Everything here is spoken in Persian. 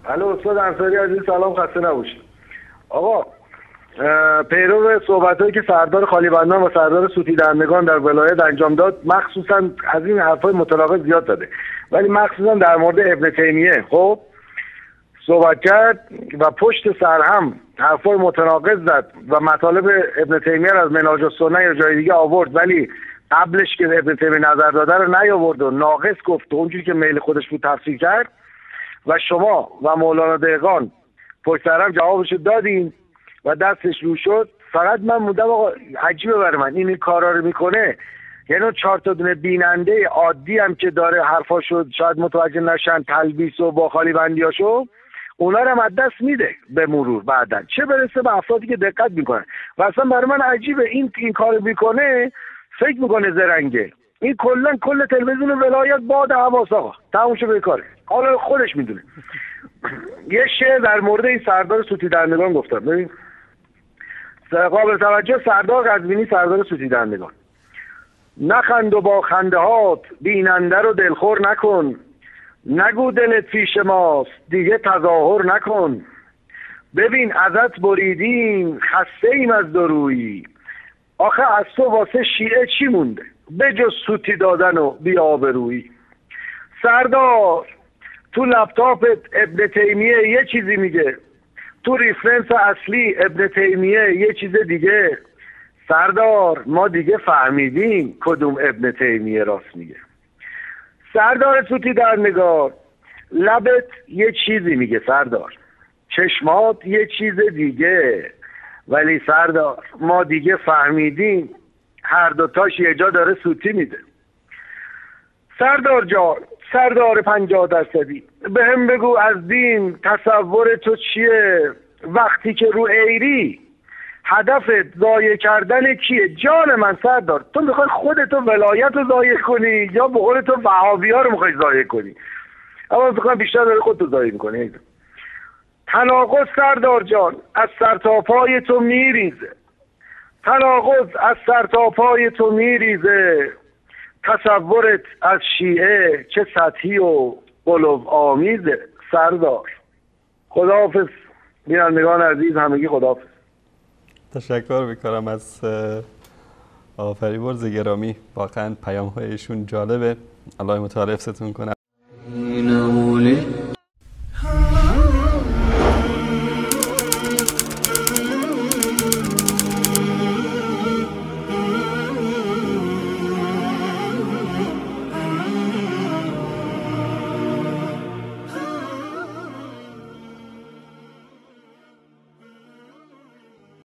الو استاد انصاری عزیز، سلام، خسته نباشید. آقا پیرو صحبتایی که سردار خالیبندان و سردار سوتی دندگان در ولایت انجام داد، مخصوصا از این حرفای متناقض زیاد داده، ولی مخصوصا در مورد ابن تیمیه خب صحبت کرد و پشت سر هم حرفای متناقض زد و مطالب ابن تیمیه رو از منهاج السنه یا جای دیگه آورد، ولی قبلش که ابن تیمیه نظر داده رو نیاورد و ناقص گفت و اونجوری که میل خودش بود تفسیر کرد و شما و مولانا دهقان پشت سر هم جوابش دادین و دستش رو شد. فقط من موندم آقا، عجیبه برای من این کارا رو میکنه، یعنی 4 تا دونه بیننده عادی هم که داره حرفاشو شاید متوجه نشن، تلبیس و با خالی بندیاشو اونا رو هم از دست میده به مرور بعدن، چه برسه به افرادی که دقت میکنن. و اصلا برای من عجیبه این کارو میکنه، فکر میکنه زرنگه. این کل تلویزیون ولایت باد حواس آقا تموم شو به کاره، حالا خودش میدونه. یه شعر در مورد این سردار سوتی دندگان گفتم، ببین قابل توجه سردار قزوینی، سردار سوتی دندگان: نخند و با خنده هات بیننده رو دلخور نکن، نگو دلت پیش ماست دیگه تظاهر نکن، ببین ازت بریدیم خسته ایم از دورویی، آخه از تو واسه شیعه چی مونده به جز سوتی دادن و بی‌آبرویی. سردار تو لپتاپت ابن تیمیه یه چیزی میگه، تو ریفرنس اصلی ابن تیمیه یه چیز دیگه. سردار ما دیگه فهمیدیم کدوم ابن تیمیه راست میگه. سردار سوتی در نگار لبت یه چیزی میگه سردار، چشمات یه چیز دیگه، ولی سردار ما دیگه فهمیدیم هر دوتاش یه جا داره سوتی میده. سردار جان، سردار 50%، به هم بگو از دین تصور تو چیه وقتی که رو ایری هدفت ضایع کردن کیه؟ جان من سردار، تو میخوای خودتو ولایت رو ضایع کنی یا به قول تو وهابی ها رو میخوای ضایع کنی؟ اما فکر کنم بیشتر داره خودتو ضایع میکنی. تناقض سردار جان از سرتاپای تو میریزه، تناقض از سرتاپای تو میریزه، تصورت از شیعه چه سطحی و قلوب آمیزه. سردار خداحافظ بینندگان عزیز، همگی خداحافظ. تشکر میکنم از فریبرز گرامی، واقعا پیام هایشون جالبه. الله متعال حفظتون کنه.